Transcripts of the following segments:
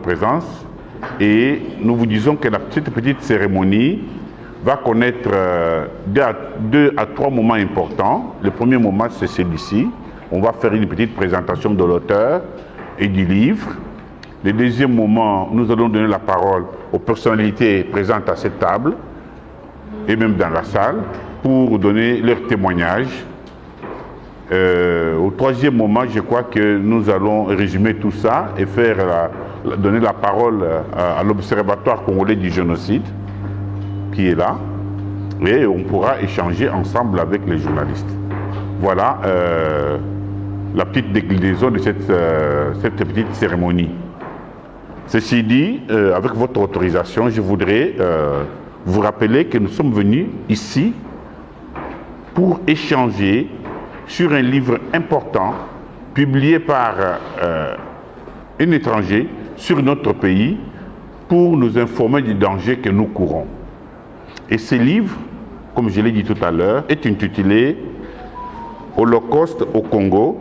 présence et nous vous disons que cette petite cérémonie va connaître 2 à 3 moments importants. Le premier moment, c'est celui-ci. On va faire une petite présentation de l'auteur et du livre. Le deuxième moment, nous allons donner la parole aux personnalités présentes à cette table et même dans la salle pour donner leur témoignage. Au troisième moment, je crois que nous allons résumer tout ça et donner la parole à l'Observatoire congolais du génocide qui est là et on pourra échanger ensemble avec les journalistes. Voilà la petite déclinaison de cette petite cérémonie. Ceci dit, avec votre autorisation, je voudrais vous rappeler que nous sommes venus ici pour échanger sur un livre important publié par un étranger sur notre pays pour nous informer du danger que nous courons. Et ce livre, comme je l'ai dit tout à l'heure, est intitulé « Holocauste au Congo,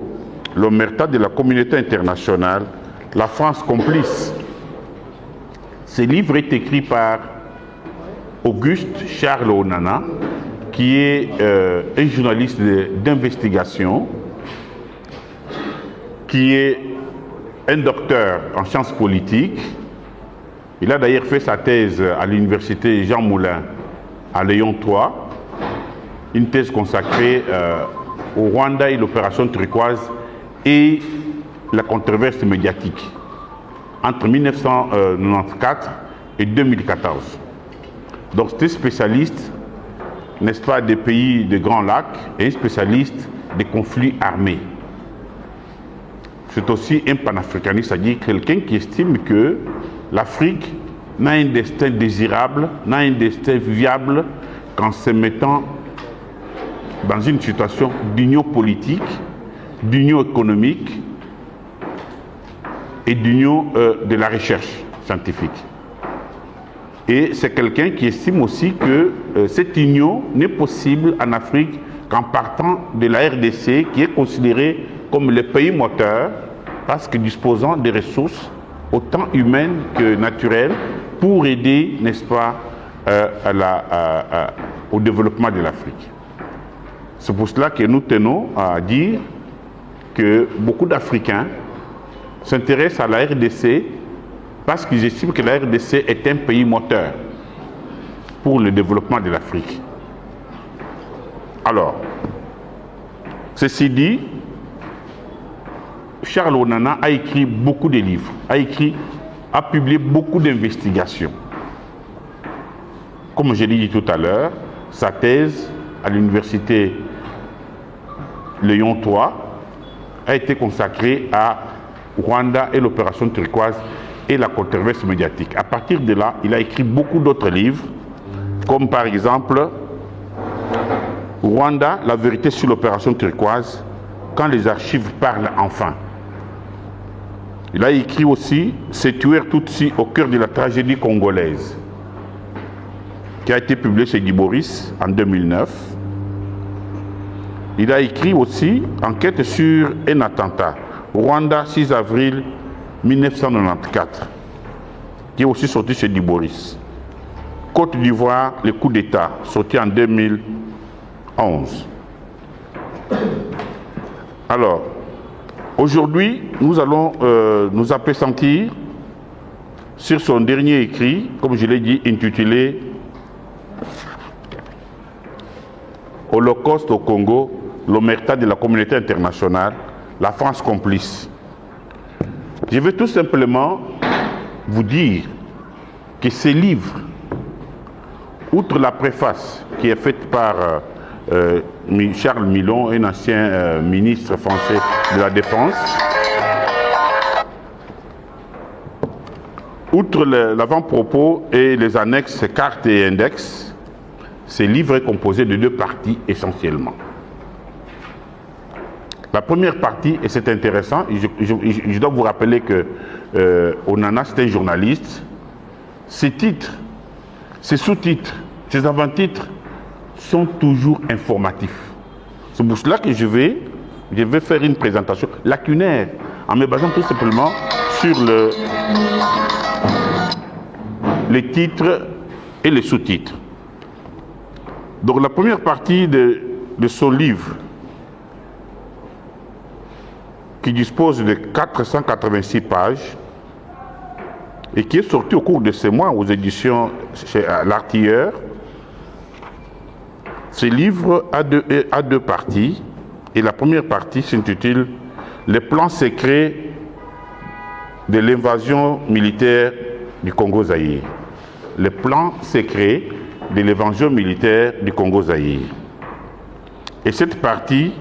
l'omerta de la communauté internationale, la France complice ». Ce livre est écrit par Auguste Charles Onana, qui est un journaliste d'investigation, qui est un docteur en sciences politiques. Il a d'ailleurs fait sa thèse à l'université Jean Moulin à Lyon 3, une thèse consacrée au Rwanda et l'opération turquoise et la controverse médiatique entre 1994 et 2014. Donc c'est un spécialiste, n'est-ce pas, des pays des Grands Lacs et un spécialiste des conflits armés. C'est aussi un panafricaniste, c'est-à-dire quelqu'un qui estime que l'Afrique n'a un destin désirable, n'a un destin viable qu'en se mettant dans une situation d'union politique, d'union économique et d'union de la recherche scientifique. Et c'est quelqu'un qui estime aussi que cette union n'est possible en Afrique qu'en partant de la RDC, qui est considérée comme le pays moteur, parce que disposant des ressources autant humaines que naturelles pour aider, n'est-ce pas, au développement de l'Afrique. C'est pour cela que nous tenons à dire que beaucoup d'Africains s'intéressent à la RDC parce qu'ils estiment que la RDC est un pays moteur pour le développement de l'Afrique. Alors, ceci dit, Charles Onana a écrit beaucoup de livres, a publié beaucoup d'investigations. Comme je l'ai dit tout à l'heure, sa thèse à l'université Lyon 3 a été consacrée à Rwanda et l'opération turquoise et la controverse médiatique. À partir de là, il a écrit beaucoup d'autres livres, comme par exemple Rwanda, la vérité sur l'opération turquoise, quand les archives parlent enfin. Il a écrit aussi Ces tueurs Tutsis au cœur de la tragédie congolaise, qui a été publié chez Guy Boris en 2009. Il a écrit aussi Enquête sur un attentat, Rwanda, 6 avril 1994, qui est aussi sorti chez Guy Boris. Côte d'Ivoire, le coup d'État, sorti en 2011. Alors, aujourd'hui, nous allons nous appesantir sur son dernier écrit, comme je l'ai dit, intitulé Holocauste au Congo, l'omerta de la communauté internationale, la France complice. Je veux tout simplement vous dire que ce livre, outre la préface qui est faite par Charles Milon, un ancien ministre français de la Défense, outre l'avant-propos et les annexes, cartes et index, ce livre est composé de 2 parties essentiellement. La première partie, et c'est intéressant, je dois vous rappeler que Onana, c'est un journaliste. Ses titres, ses sous-titres, ses avant-titres sont toujours informatifs. C'est pour cela que je vais faire une présentation lacunaire en me basant tout simplement sur le les titres et les sous-titres. Donc la première partie de ce livre, qui dispose de 486 pages et qui est sorti au cours de ces mois aux éditions chez l'Artilleur. Ce livre a deux parties, et la première partie s'intitule « Les plans secrets de l'invasion militaire du Congo-Zaïre ». Les plans secrets de l'invasion militaire du Congo-Zaïre. Et cette partie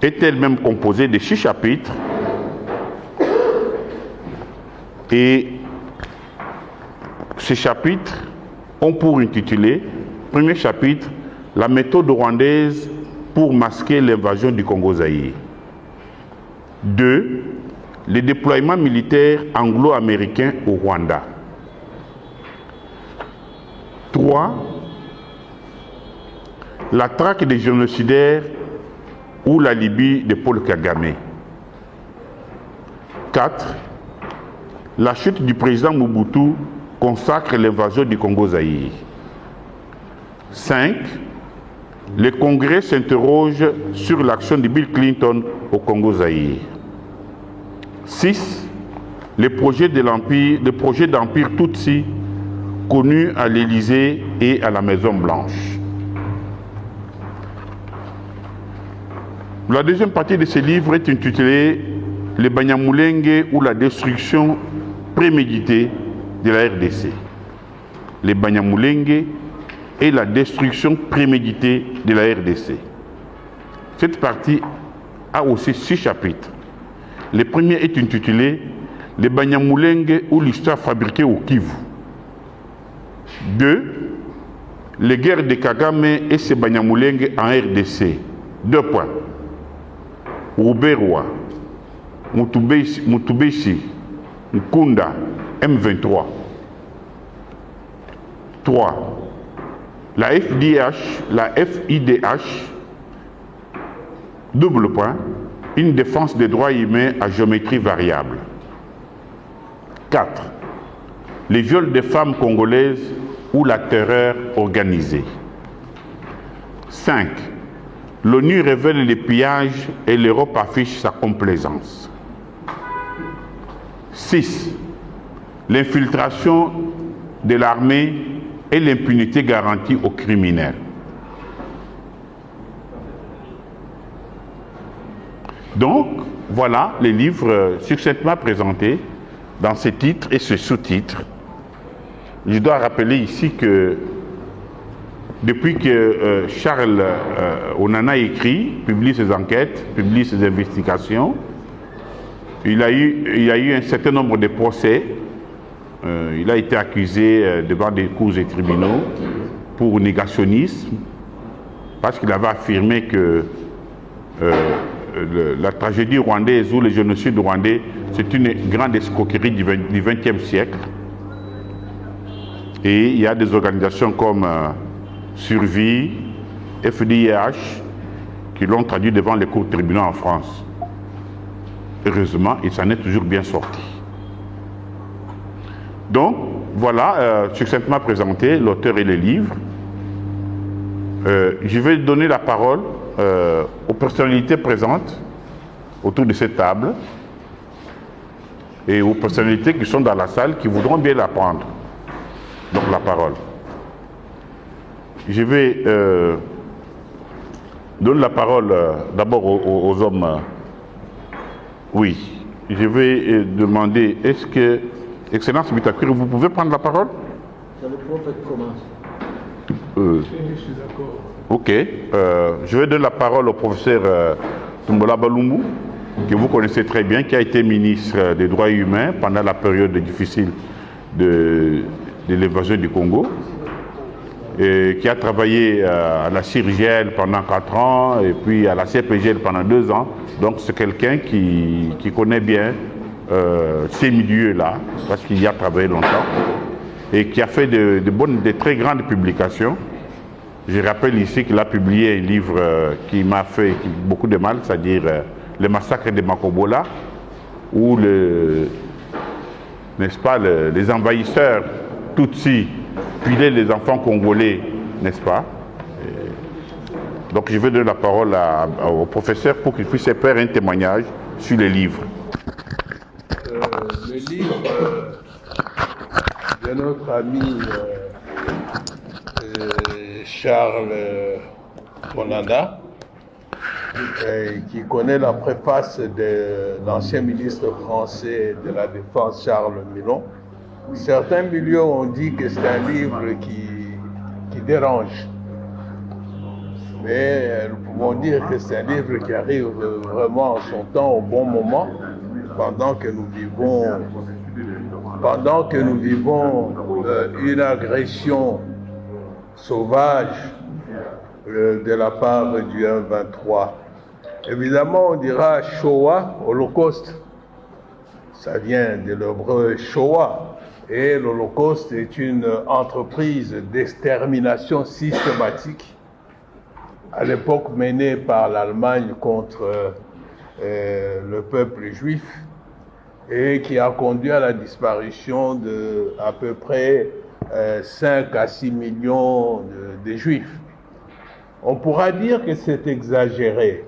est elle-même composée de 6 chapitres et ces chapitres ont pour intitulé, premier chapitre, la méthode rwandaise pour masquer l'invasion du Congo-Zaïre. 2. Le déploiement militaire anglo-américain au Rwanda. 3. La traque des génocidaires ou la Libye de Paul Kagame. 4. La chute du président Mobutu consacre l'invasion du Congo-Zaïre. 5. Le Congrès s'interroge sur l'action de Bill Clinton au Congo-Zaïre. 6. Le projet d'empire Tutsi connu à l'Élysée et à la Maison-Blanche. La deuxième partie de ce livre est intitulée « Le Banyamulenge ou la destruction préméditée de la RDC ». Le Banyamulenge et la destruction préméditée de la RDC. Cette partie a aussi 6 chapitres. Le premier est intitulé « Le Banyamulenge ou l'histoire fabriquée au Kivu ». 2. Les guerres de Kagame et ses Banyamulenge en RDC. 2 points. Ruberwa, Mutubeshi, Nkunda, M23. 3. La FIDH, double point, une défense des droits humains à géométrie variable. 4. Les viols des femmes congolaises ou la terreur organisée. 5. L'ONU révèle les pillages et l'Europe affiche sa complaisance. 6. L'infiltration de l'armée et l'impunité garantie aux criminels. Donc, voilà les livres succinctement présentés dans ces titres et ce sous-titres. Je dois rappeler ici que depuis que Charles Onana écrit, publie ses enquêtes, publie ses investigations, il y a eu un certain nombre de procès. Il a été accusé devant des cours et tribunaux pour négationnisme, parce qu'il avait affirmé que la tragédie rwandaise ou le génocide rwandais, c'est une grande escroquerie du XXe siècle. Et il y a des organisations comme Survie, FDIH, qui l'ont traduit devant les cours tribunaux en France. Heureusement, il s'en est toujours bien sorti. Donc, voilà, succinctement présenté l'auteur et les livres. Je vais donner la parole aux personnalités présentes autour de cette table et aux personnalités qui sont dans la salle qui voudront bien la prendre. Donc, la parole. Je vais donner la parole d'abord aux hommes. Oui, je vais demander, est-ce que, Excellence Bitakuri, vous pouvez prendre la parole? Le prophète commence. Je suis d'accord. Ok, je vais donner la parole au professeur Tumbola Balumbu, que vous connaissez très bien, qui a été ministre des Droits humains pendant la période difficile de l'invasion du Congo, et qui a travaillé à la CIRGL pendant 4 ans et puis à la CPGL pendant 2 ans. Donc c'est quelqu'un qui connaît bien ces milieux-là, parce qu'il y a travaillé longtemps, et qui a fait de très grandes publications. Je rappelle ici qu'il a publié un livre qui m'a fait beaucoup de mal, c'est-à-dire Le massacre de Makobola, ou n'est-ce pas, les envahisseurs Tutsis pilaient les enfants congolais, n'est-ce pas? Donc je vais donner la parole au professeur pour qu'il puisse faire un témoignage sur les livres. Le livre de notre ami Charles Bonanda, qui connaît la préface de l'ancien ministre français de la Défense Charles Milon. Certains milieux ont dit que c'est un livre qui dérange. Mais nous pouvons dire que c'est un livre qui arrive vraiment en son temps, au bon moment, pendant que nous vivons une agression sauvage de la part du M23. Évidemment, on dira Shoah, Holocauste. Ça vient de l'hébreu Shoah. Et l'Holocauste est une entreprise d'extermination systématique à l'époque menée par l'Allemagne contre le peuple juif et qui a conduit à la disparition de à peu près 5 à 6 millions de juifs. On pourra dire que c'est exagéré,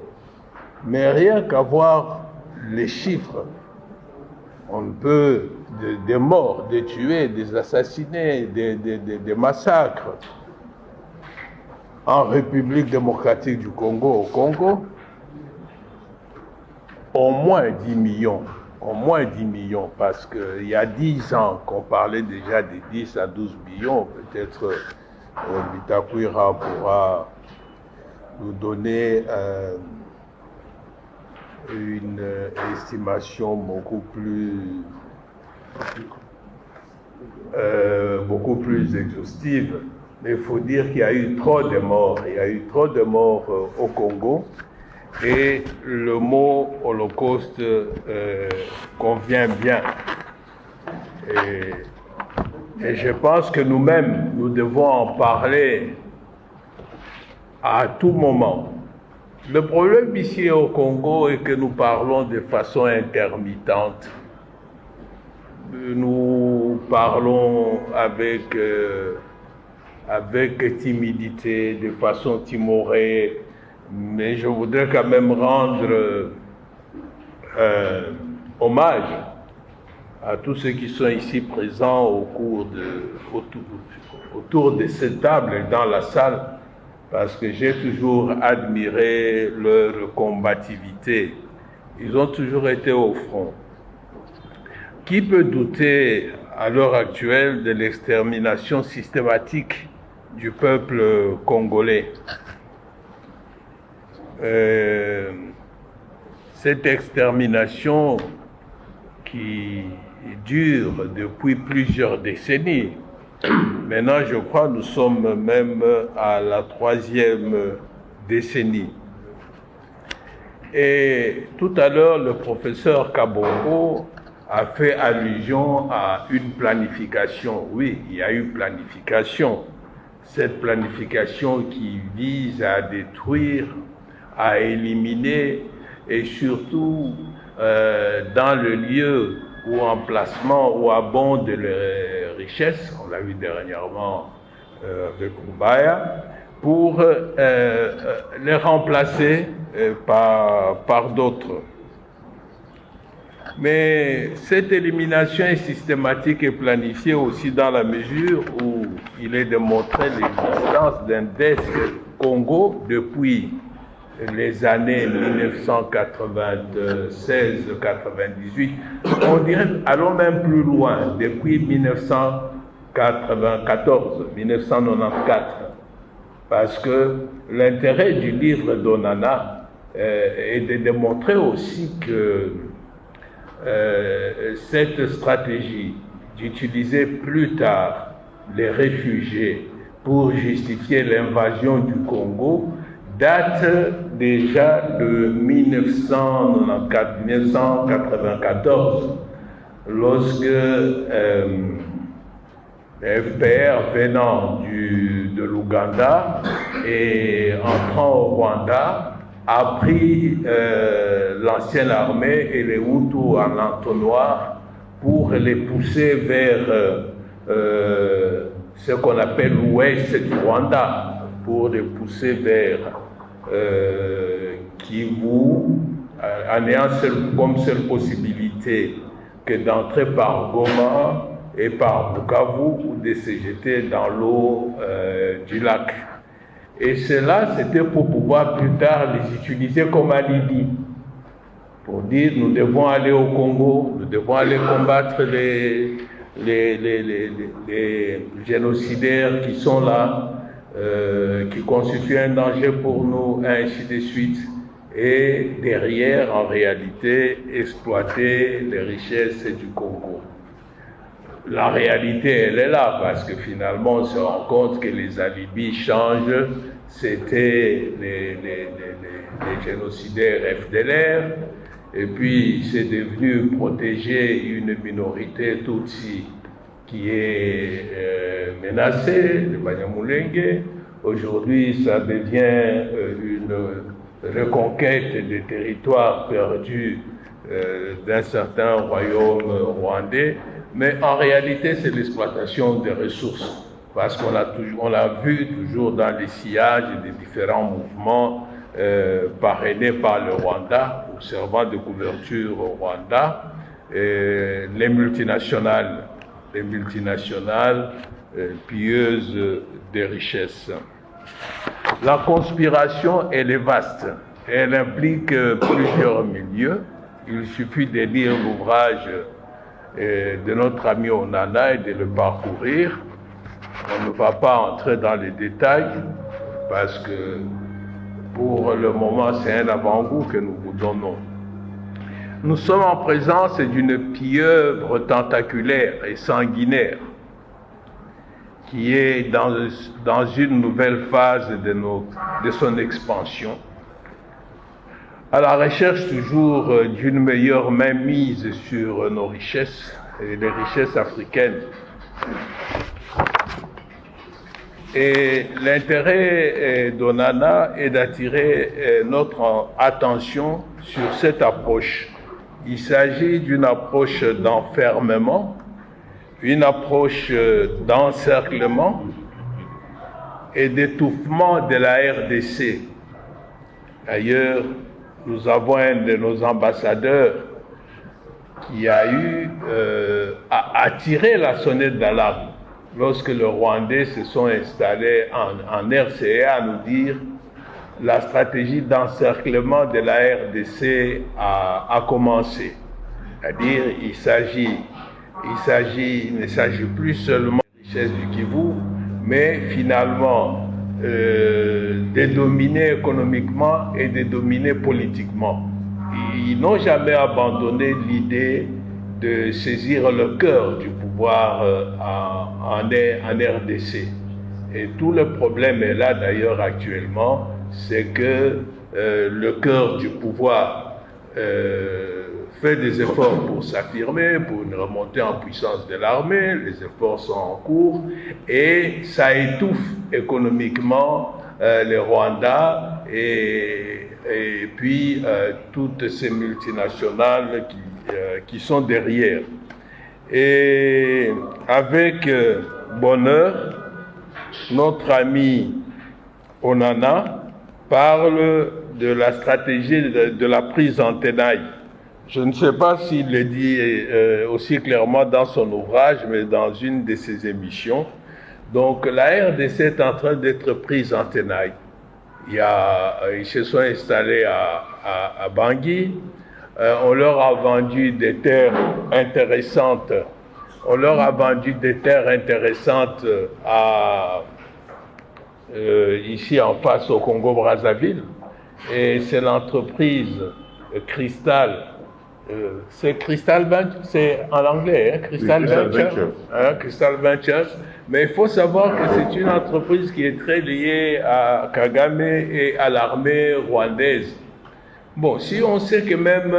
mais rien qu'à voir les chiffres, on peut des morts, des tués, des assassinés, des massacres en République démocratique du Congo, au Congo, au moins 10 millions, parce qu'il y a 10 ans qu'on parlait déjà de 10 à 12 millions, peut-être Bitakwira pourra nous donner une estimation beaucoup plus exhaustive. Mais il faut dire qu'il y a eu trop de morts. Il y a eu trop de morts au Congo. Et le mot Holocauste convient bien. Et je pense que nous-mêmes, nous devons en parler à tout moment. Le problème ici au Congo est que nous parlons de façon intermittente. Nous parlons avec timidité, de façon timorée, mais je voudrais quand même rendre hommage à tous ceux qui sont ici présents autour de cette table et dans la salle, parce que j'ai toujours admiré leur combativité. Ils ont toujours été au front. Qui peut douter à l'heure actuelle de l'extermination systématique du peuple congolais? Cette extermination qui dure depuis plusieurs décennies. Maintenant, je crois que nous sommes même à la 3e décennie. Et tout à l'heure, le professeur Kabongo a fait allusion à une planification. Oui, il y a eu planification. Cette planification qui vise à détruire, à éliminer et surtout dans le lieu ou emplacement où abondent les richesses, on l'a vu dernièrement avec Mbaya, pour les remplacer par d'autres. Mais cette élimination est systématique et planifiée aussi dans la mesure où il est démontré l'existence d'un desk Congo depuis les années 1996-98. On dirait, allons même plus loin, depuis 1994, parce que l'intérêt du livre d'Onana est de démontrer aussi que cette stratégie d'utiliser plus tard les réfugiés pour justifier l'invasion du Congo date déjà de 1994, lorsque FPR venant de l'Ouganda et entrant au Rwanda a pris l'ancienne armée et les Hutus en entonnoir pour les pousser vers ce qu'on appelle l'ouest du Rwanda, pour les pousser vers Kivu, en ayant comme seule possibilité que d'entrer par Goma et par Bukavu ou de se jeter dans l'eau du lac. Et cela, c'était pour pouvoir plus tard les utiliser comme alibi, pour dire nous devons aller au Congo, nous devons aller combattre les génocidaires qui sont là, qui constituent un danger pour nous, ainsi de suite. Et derrière, en réalité, exploiter les richesses du Congo. La réalité, elle est là, parce que finalement, on se rend compte que les alibis changent. C'était les génocidaires FDLR, et puis c'est devenu protéger une minorité Tutsi qui est menacée, le Banyamulenge. Aujourd'hui, ça devient une reconquête des territoires perdus d'un certain royaume rwandais, mais en réalité c'est l'exploitation des ressources, parce qu'on l'a vu toujours dans les sillages des différents mouvements parrainés par le Rwanda, ou servant de couverture au Rwanda, les multinationales pilleuses des richesses. La conspiration, elle est vaste. Elle implique plusieurs milieux. Il suffit de lire l'ouvrage de notre ami Onana et de le parcourir. On ne va pas entrer dans les détails parce que pour le moment, c'est un avant-goût que nous vous donnons. Nous sommes en présence d'une pieuvre tentaculaire et sanguinaire qui est dans une nouvelle phase de son expansion, à la recherche toujours d'une meilleure mainmise sur nos richesses, et les richesses africaines. Et l'intérêt d'Onana est d'attirer notre attention sur cette approche. Il s'agit d'une approche d'enfermement, une approche d'encerclement et d'étouffement de la RDC. D'ailleurs, nous avons un de nos ambassadeurs qui a eu à tirer la sonnette d'alarme lorsque les Rwandais se sont installés en RCA, à nous dire la stratégie d'encerclement de la RDC a commencé. C'est-à-dire, il ne s'agit plus seulement des richesses du Kivu, mais finalement de dominer économiquement et de dominer politiquement. Ils n'ont jamais abandonné l'idée de saisir le cœur du pouvoir en RDC. Et tout le problème est là d'ailleurs actuellement, c'est que le cœur du pouvoir fait des efforts pour s'affirmer, pour une remontée en puissance de l'armée, les efforts sont en cours, et ça étouffe économiquement les Rwandais et puis toutes ces multinationales qui sont derrière. Et avec bonheur, notre ami Onana parle de la stratégie de la prise en tenaille. Je ne sais pas s'il le dit aussi clairement dans son ouvrage, mais dans une de ses émissions. Donc la RDC est en train d'être prise en tenaille. Ils se sont installés à Bangui. On leur a vendu des terres intéressantes. Ici en face au Congo-Brazzaville. Et c'est l'entreprise Crystal. C'est Crystal Ventures, c'est en anglais, hein, Crystal Ventures. Crystal Ventures. Mais il faut savoir que c'est une entreprise qui est très liée à Kagame et à l'armée rwandaise. Bon, si on sait que même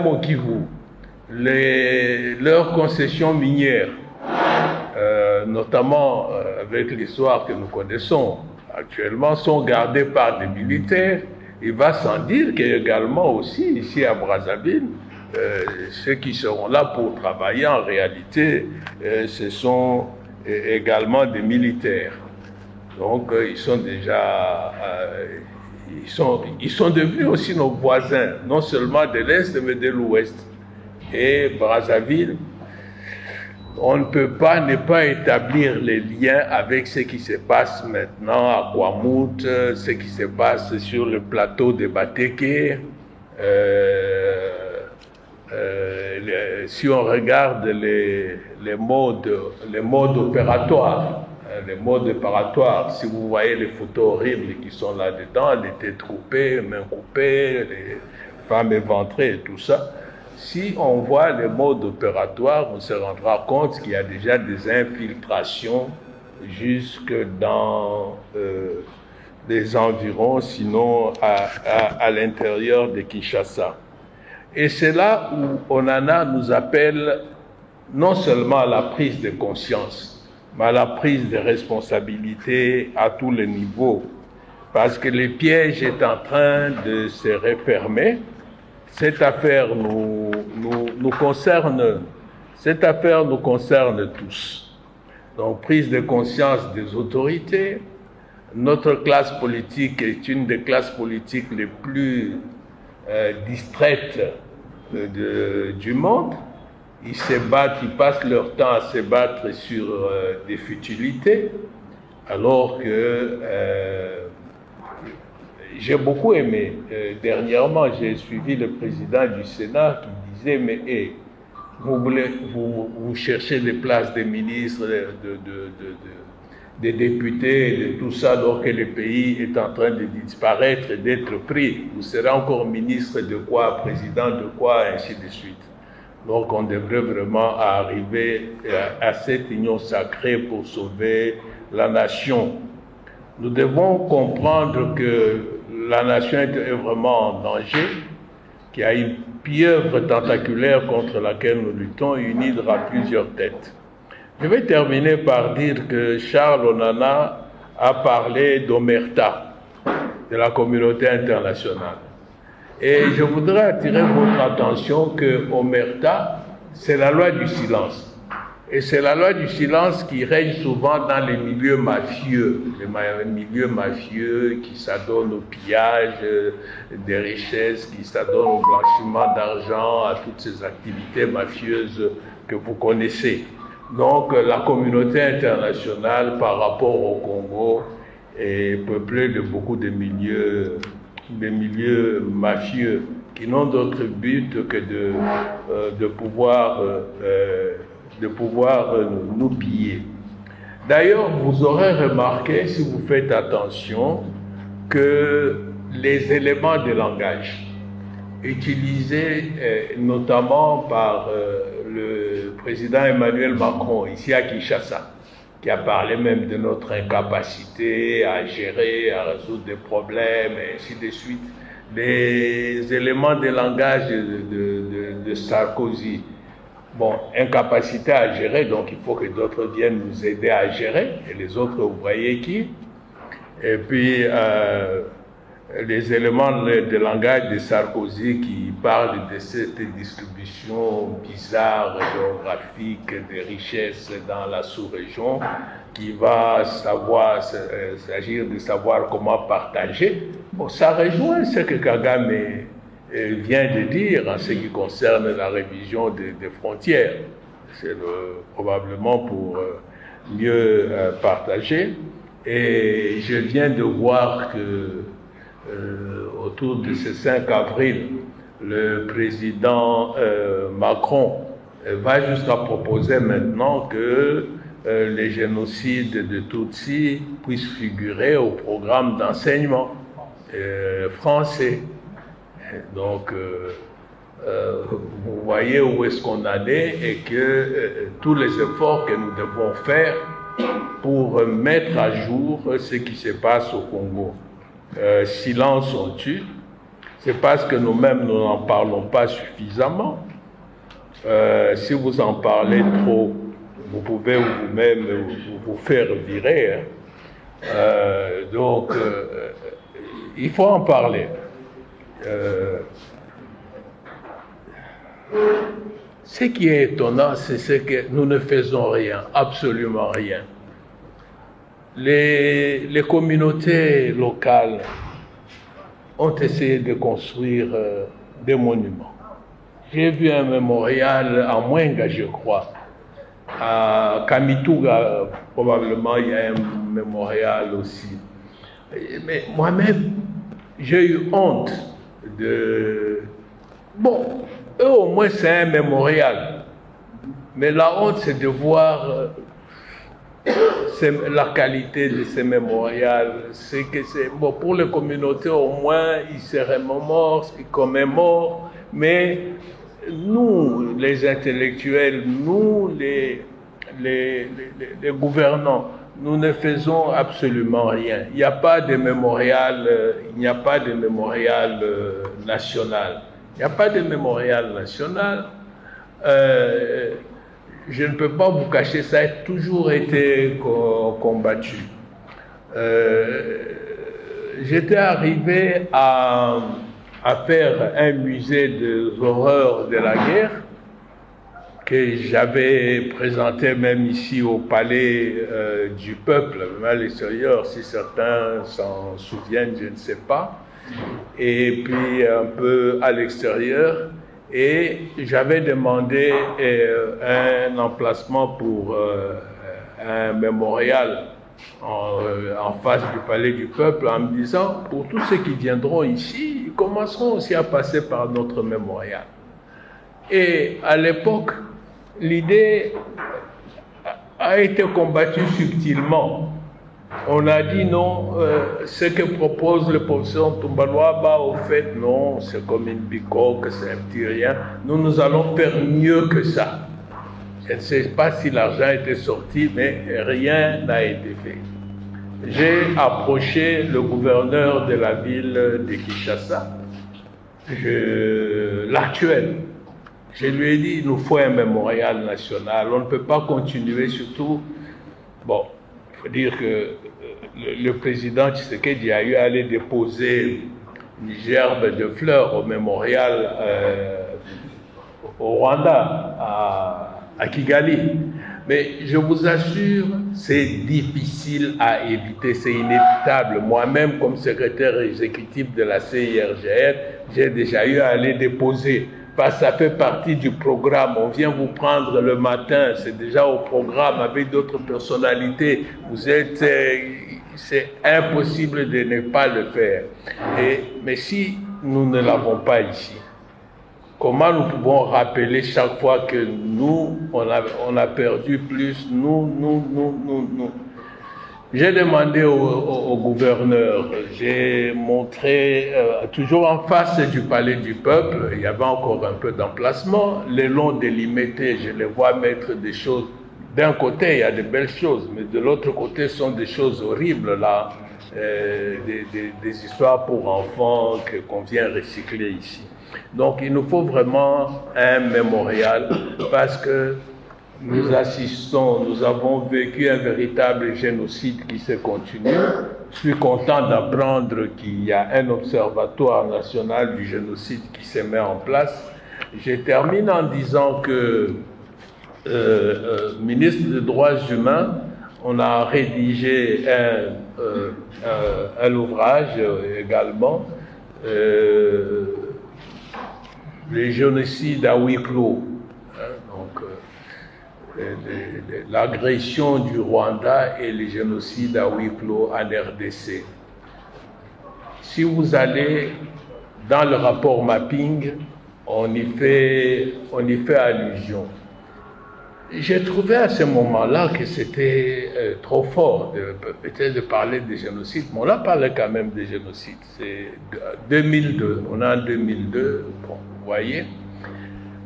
au Kivu, leurs concessions minières, notamment avec l'histoire que nous connaissons actuellement, sont gardées par des militaires, il va sans dire qu'également aussi, ici à Brazzaville, ceux qui seront là pour travailler, en réalité, ce sont également des militaires. Donc, ils sont déjà... ils sont devenus aussi nos voisins, non seulement de l'Est, mais de l'Ouest. Et Brazzaville, on ne peut pas ne pas établir les liens avec ce qui se passe maintenant à Kwamouth, ce qui se passe sur le plateau de Bateke. Si on regarde les modes opératoires, si vous voyez les photos horribles qui sont là-dedans, les têtes coupées, mains coupées, les femmes éventrées et tout ça, si on voit les modes opératoires, on se rendra compte qu'il y a déjà des infiltrations jusque dans les environs, sinon à l'intérieur de Kinshasa. Et c'est là où Onana nous appelle non seulement à la prise de conscience, mais à la prise de responsabilité à tous les niveaux, parce que le piège est en train de se refermer. Cette affaire nous concerne tous. Donc, prise de conscience des autorités. Notre classe politique est une des classes politiques les plus distraites du monde. Ils se battent, ils passent leur temps à se battre sur des futilités, alors que j'ai beaucoup aimé. Dernièrement, j'ai suivi le président du Sénat qui disait, mais vous cherchez des places de ministres, des députés, de tout ça, alors que le pays est en train de disparaître et d'être pris. Vous serez encore ministre de quoi, président de quoi, ainsi de suite. Donc on devrait vraiment arriver à cette union sacrée pour sauver la nation. Nous devons comprendre que la nation est vraiment en danger, qu'il y a une pieuvre tentaculaire contre laquelle nous luttons, une hydre à plusieurs têtes. Je vais terminer par dire que Charles Onana a parlé d'Omerta, de la communauté internationale. Et je voudrais attirer votre attention que Omerta, c'est la loi du silence. Et c'est la loi du silence qui règne souvent dans les milieux mafieux, qui s'adonnent au pillage des richesses, qui s'adonnent au blanchiment d'argent, à toutes ces activités mafieuses que vous connaissez. Donc la communauté internationale par rapport au Congo est peuplée de beaucoup de milieux mafieux qui n'ont d'autre but que de pouvoir nous piller. D'ailleurs, vous aurez remarqué, si vous faites attention, que les éléments de langage utilisés notamment par le président Emmanuel Macron, ici à Kinshasa, qui a parlé même de notre incapacité à gérer, à résoudre des problèmes, et ainsi de suite. Les éléments de langage de Sarkozy, bon, incapacité à gérer, donc il faut que d'autres viennent nous aider à gérer, et les autres, vous voyez qui. Et puis, les éléments de langage de Sarkozy qui parlent de cette distribution bizarre, géographique des richesses dans la sous-région, qui va s'agir de savoir comment partager. Bon, ça rejoint ce que Kagame vient de dire en ce qui concerne la révision des frontières. C'est probablement pour mieux partager. Et je viens de voir que autour de ce 5 avril, le président Macron va jusqu'à proposer maintenant que les génocides de Tutsis puissent figurer au programme d'enseignement français. Donc, vous voyez où est-ce qu'on en est et que tous les efforts que nous devons faire pour mettre à jour ce qui se passe au Congo. Silence on tue, c'est parce que nous-mêmes nous n'en parlons pas suffisamment. Si vous en parlez trop, vous pouvez vous-même vous faire virer. Donc, il faut en parler. Ce qui est étonnant, c'est que nous ne faisons rien, absolument rien. Les communautés locales ont essayé de construire des monuments. J'ai vu un mémorial à Mwenga, je crois. À Kamituga, probablement, il y a un mémorial aussi. Mais moi-même, j'ai eu honte de... Bon, eux au moins c'est un mémorial. Mais la honte, c'est de voir la qualité de ces mémorials. C'est que bon, pour les communautés, au moins, ils se remémorent, ils commémorent. Mais nous, les intellectuels, nous, les gouvernants, nous ne faisons absolument rien. Il n'y a pas de mémorial, national. Il n'y a pas de mémorial national. Je ne peux pas vous cacher, ça a toujours été combattu. J'étais arrivé à faire un musée des horreurs de la guerre que j'avais présenté même ici au palais du peuple, même à l'extérieur, si certains s'en souviennent, je ne sais pas, et puis un peu à l'extérieur, et j'avais demandé un emplacement pour un mémorial en face du palais du peuple, en me disant, pour tous ceux qui viendront ici, ils commenceront aussi à passer par notre mémorial. Et à l'époque, l'idée a été combattue subtilement. On a dit non, ce que propose le professeur Tumbaloaba, au fait, non, c'est comme une bicoque, c'est un petit rien. Nous allons faire mieux que ça. Je ne sais pas si l'argent était sorti, mais rien n'a été fait. J'ai approché le gouverneur de la ville de Kinshasa, l'actuel. Je lui ai dit, il nous faut un mémorial national. On ne peut pas continuer, surtout, bon, il faut dire que le président Tshisekedi a eu à aller déposer une gerbe de fleurs au mémorial au Rwanda, à Kigali. Mais je vous assure, c'est difficile à éviter, c'est inévitable. Moi-même, comme secrétaire exécutif de la CIRGL, j'ai déjà eu à aller déposer. Parce que ça fait partie du programme. On vient vous prendre le matin, c'est déjà au programme avec d'autres personnalités. Vous êtes, c'est impossible de ne pas le faire. Mais si nous ne l'avons pas ici, comment nous pouvons rappeler chaque fois que nous, on a perdu plus, nous. J'ai demandé au gouverneur, j'ai montré, toujours en face du palais du peuple, il y avait encore un peu d'emplacement, les longs délimités, je les vois mettre des choses, d'un côté il y a de belles choses, mais de l'autre côté ce sont des choses horribles là, des histoires pour enfants qu'on vient recycler ici. Donc il nous faut vraiment un mémorial parce que nous assistons, nous avons vécu un véritable génocide qui se continue. Je suis content d'apprendre qu'il y a un observatoire national du génocide qui se met en place. Je termine en disant que, ministre des Droits humains, on a rédigé un ouvrage également, les génocides à huis clos. L'agression du Rwanda et le génocide à huis clos en RDC. Si vous allez dans le rapport mapping, on y fait allusion. J'ai trouvé à ce moment-là que c'était trop fort, peut-être de parler de génocide, mais on a parlé quand même de génocide. C'est 2002, on est en 2002, bon, vous voyez.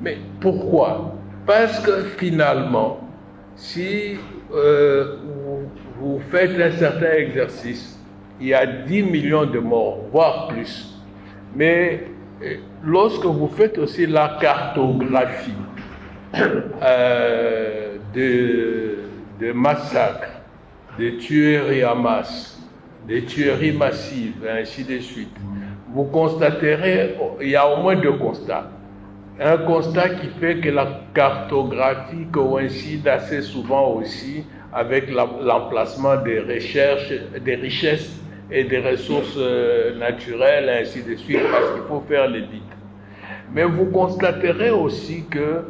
Mais pourquoi ? Parce que finalement, si vous faites un certain exercice, il y a 10 millions de morts, voire plus. Mais lorsque vous faites aussi la cartographie de massacres, de tueries en masse, de tueries massives, et ainsi de suite, vous constaterez, il y a au moins deux constats. Un constat qui fait que la cartographie coïncide assez souvent aussi avec l'emplacement des richesses et des ressources naturelles, ainsi de suite, parce qu'il faut faire l'édite. Mais vous constaterez aussi que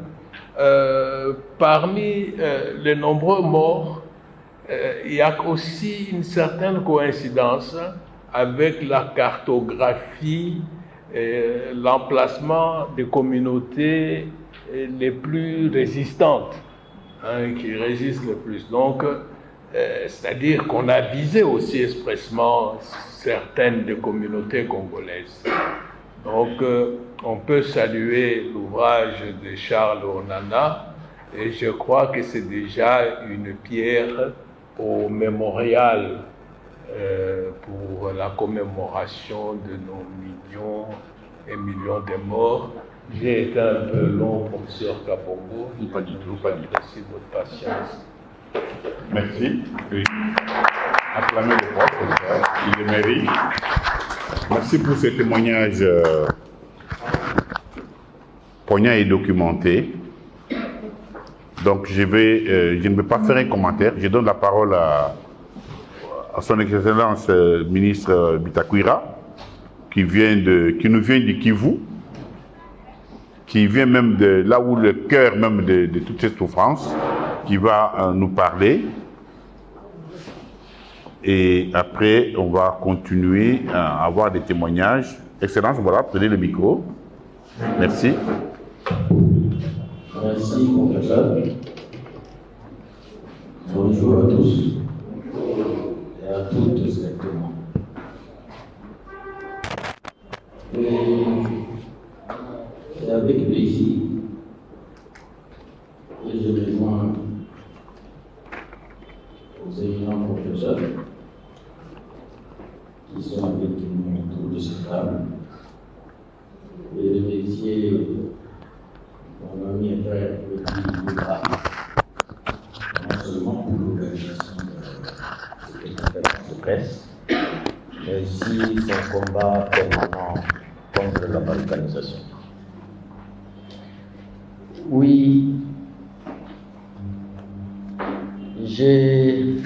parmi les nombreux morts, il y a aussi une certaine coïncidence avec la cartographie, l'emplacement des communautés les plus résistantes, qui résistent le plus. Donc, c'est-à-dire qu'on a visé aussi expressément certaines des communautés congolaises. Donc, on peut saluer l'ouvrage de Charles Onana, et je crois que c'est déjà une pierre au mémorial pour la commémoration de nos millions et millions de morts. J'ai été un peu long, professeur Kabongo. Pas du tout, pas du tout. Merci de votre patience. Merci. Oui. Acclamez le professeur, il le mérite. Merci pour ce témoignage poignant et documenté. Donc je ne vais pas faire un commentaire. Je donne la parole à son Excellence ministre Bitakwira, qui nous vient du Kivu, qui vient même de là où le cœur même de toute cette souffrance, qui va nous parler. Et après, on va continuer à avoir des témoignages. Excellence, voilà, prenez le micro. Merci. Merci, professeur. Bonjour à tous et à toutes exactement. C'est avec plaisir que je rejoins aux éminents professeurs qui sont avec nous autour de cette table et remercier mon ami et frère le Bouddha, non seulement pour l'organisation de cette conférence de presse, mais aussi son combat permanent contre la balkanisation. Oui, je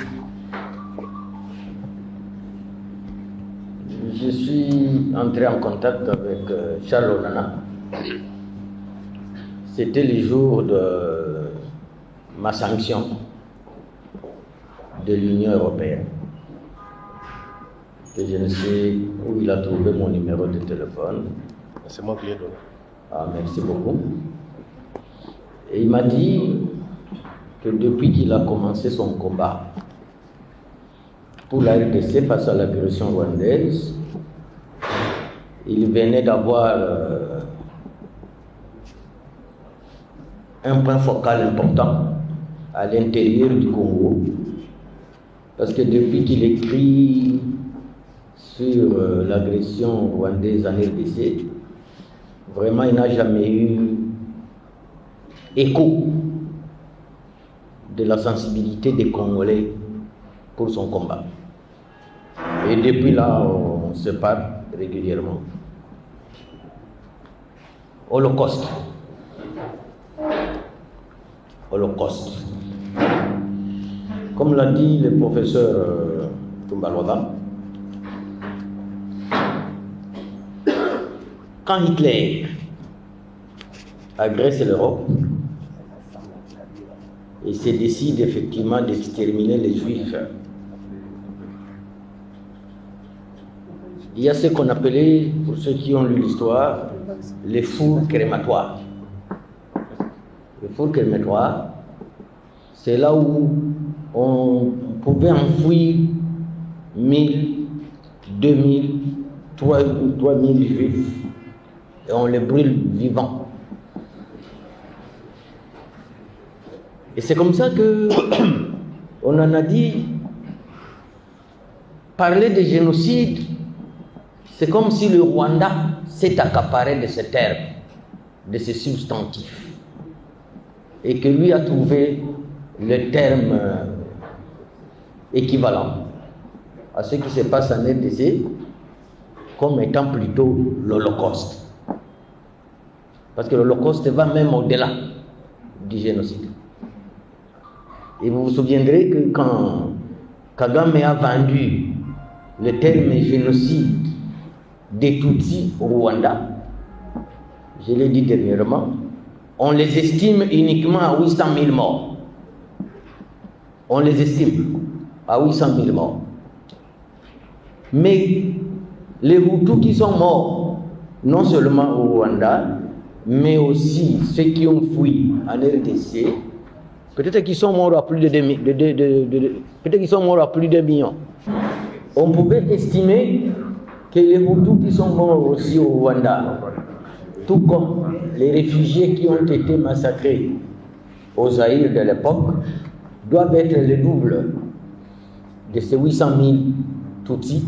suis entré en contact avec Charles Onana. C'était le jour de ma sanction de l'Union européenne. Que je ne sais où il a trouvé mon numéro de téléphone. C'est moi qui l'ai donné. Ah, merci beaucoup. Et il m'a dit que depuis qu'il a commencé son combat pour la RDC face à l'agression rwandaise, il venait d'avoir un point focal important à l'intérieur du Congo, parce que depuis qu'il écrit sur l'agression rwandaise en RDC, vraiment il n'a jamais eu écho de la sensibilité des Congolais pour son combat. Et depuis là, on se parle régulièrement. Holocauste. Comme l'a dit le professeur Tumbalwada, quand Hitler agresse l'Europe et se décide effectivement d'exterminer les Juifs, il y a ce qu'on appelait, pour ceux qui ont lu l'histoire, les fours crématoires. Les fours crématoires, c'est là où on pouvait enfouir 1000, 2000, 3000 Juifs et on les brûle vivants. Et c'est comme ça que on en a dit, parler de génocide, c'est comme si le Rwanda s'est accaparé de ce terme, de ce substantif, et que lui a trouvé le terme équivalent à ce qui se passe en RDC comme étant plutôt l'Holocauste. Parce que l'Holocauste va même au-delà du génocide. Et vous vous souviendrez que quand Kagame a vendu le terme génocide des Tutsis au Rwanda, je l'ai dit dernièrement, on les estime uniquement à 800 000 morts. On les estime à 800 000 morts. Mais les Hutus qui sont morts, non seulement au Rwanda, mais aussi ceux qui ont fui en RDC, peut-être qu'ils sont morts à plus peut-être qu'ils sont morts à plus de millions. On pouvait estimer que les Hutus qui sont morts aussi au Rwanda, tout comme les réfugiés qui ont été massacrés au Zaïre de l'époque, doivent être le double de ces 800 000 Tutsis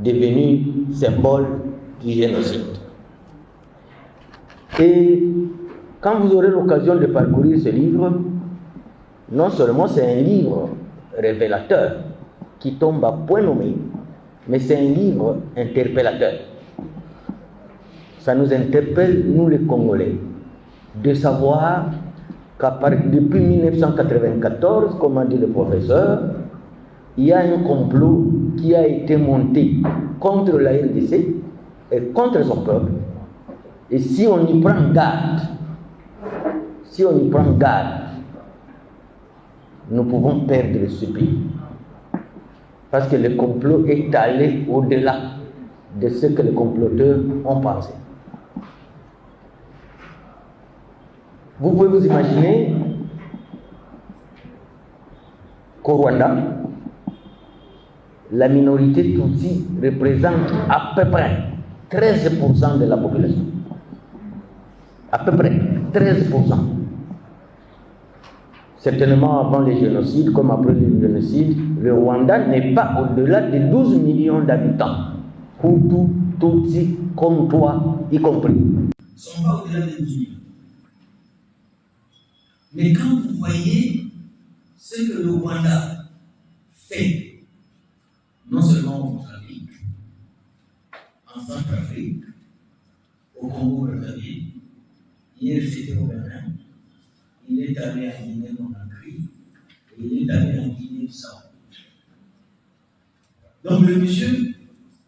devenus symboles du génocide. Et quand vous aurez l'occasion de parcourir ce livre, non seulement c'est un livre révélateur qui tombe à point nommé, mais c'est un livre interpellateur. Ça nous interpelle, nous les Congolais, de savoir depuis 1994, comme a dit le professeur, il y a un complot qui a été monté contre la RDC et contre son peuple. Et si on y prend garde, nous pouvons perdre ce pays. Parce que le complot est allé au-delà de ce que les comploteurs ont pensé. Vous pouvez vous imaginer qu'au Rwanda, la minorité Tutsi représente à peu près 13% de la population. À peu près 13%. Certainement avant les génocides, comme après les génocides, le Rwanda n'est pas au-delà de 12 millions d'habitants. Hutu, Tutsi, comme toi, y compris. Ils ne sont pas au-delà de 12 millions. Mais quand vous voyez ce que le Rwanda fait, non seulement en Mozambique, en Centrafrique, au Congo-Brazzaville, hier c'était au Bénin, il est allé en Guinée-Conakry et il est allé en Guinée-Bissau. Donc le monsieur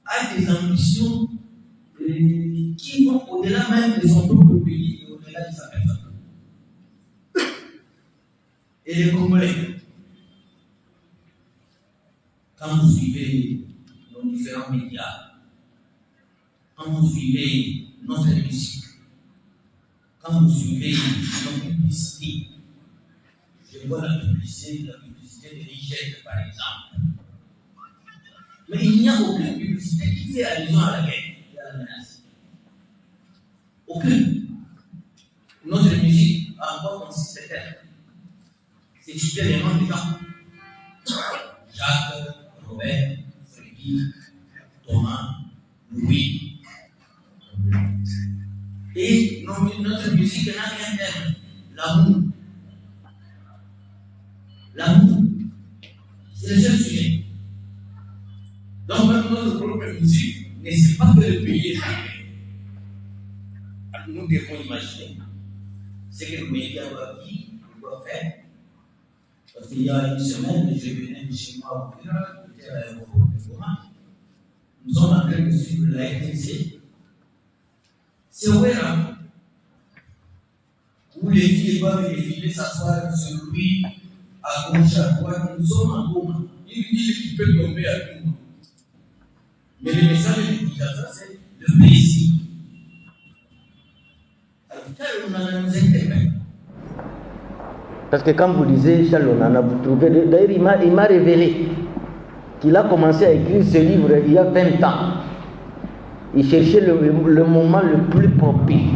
a des ambitions qui vont au-delà même de son propre pays et au-delà de sa personne. Et les Congolais, quand vous suivez nos différents médias, quand vous suivez notre musique, quand vous suivez nos publicités, je vois la publicité de l'hygiène par exemple. Mais il n'y a aucune publicité qui fait allusion à la guerre et à la menace. Aucune. Notre musique a encore consisté tel. C'est citer les noms des gens. Jacques, Robert, Frédéric, Thomas, Louis. Et notre musique n'a rien d'elle. L'amour. L'amour. C'est le seul sujet. Donc, même notre propre musique ne sait pas que le pays est fermé. Nous devons imaginer ce que le média doit dire, doit faire. Parce qu'il y a une semaine, je venais de chez moi au village, j'étais à l'aéroport de Goma. Nous sommes en train de suivre la RTC. C'est Ouera, où les filles doivent défiler, s'asseoir sur lui, à gauche, à droite. Nous sommes en Goma, une ville qui peut tomber à tout moment. Mais le message de l'utilisation, c'est le plaisir. Alors, tel on a nous interpelle. Parce que quand vous lisez Charles Onana, vous trouvez. D'ailleurs, il m'a révélé qu'il a commencé à écrire ce livre il y a 20 ans. Il cherchait le moment le plus propice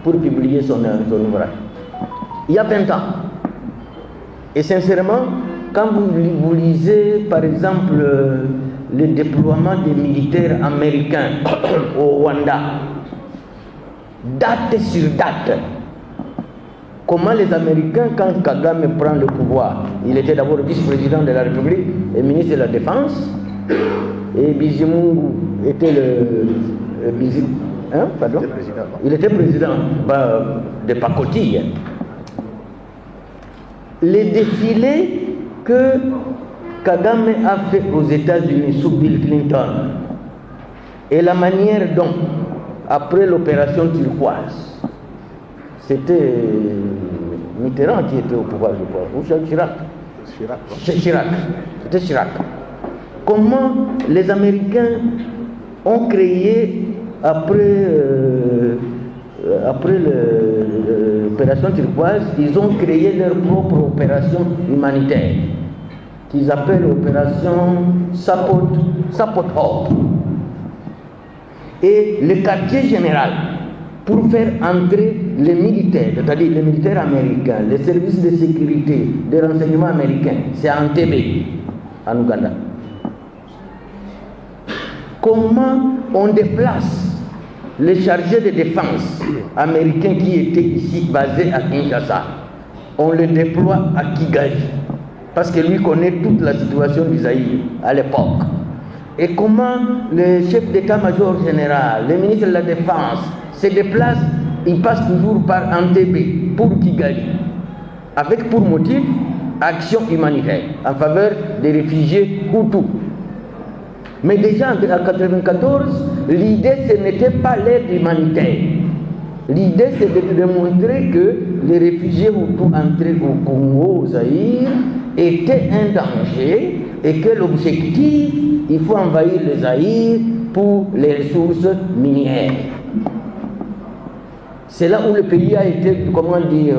pour publier son ouvrage. Il y a 20 ans. Et sincèrement, quand vous lisez, par exemple, le déploiement des militaires américains au Rwanda, date sur date, comment les Américains, quand Kagame prend le pouvoir, il était d'abord vice-président de la République et ministre de la Défense, et Bizimungu était Hein, pardon? Il était président de pacotille. Les défilés que Kagame a fait aux États-Unis sous Bill Clinton et la manière dont, après l'opération turquoise, c'était Mitterrand qui était au pouvoir, je crois, ou Chirac. C'était Chirac. Comment les Américains ont créé, après l'opération turquoise, ils ont créé leur propre opération humanitaire, qu'ils appellent l'opération Support Hope. Et le quartier général, pour faire entrer les militaires, c'est-à-dire les militaires américains, les services de sécurité, des renseignements américains, c'est à Entebbe, en Ouganda. Comment on déplace les chargés de défense américains qui étaient ici basés à Kinshasa? On les déploie à Kigali, parce que lui connaît toute la situation d'Isaïe à l'époque. Et comment le chef d'état-major général, le ministre de la Défense se déplace, il passe toujours par Entebbe pour Kigali, avec pour motif action humanitaire en faveur des réfugiés Hutus. Mais déjà en 1994, l'idée ce n'était pas l'aide humanitaire. L'idée c'est de démontrer que les réfugiés Hutus entrés au Congo, au Zaïre, étaient un danger et que l'objectif, il faut envahir le Zaïre pour les ressources minières. C'est là où le pays a été, comment dire,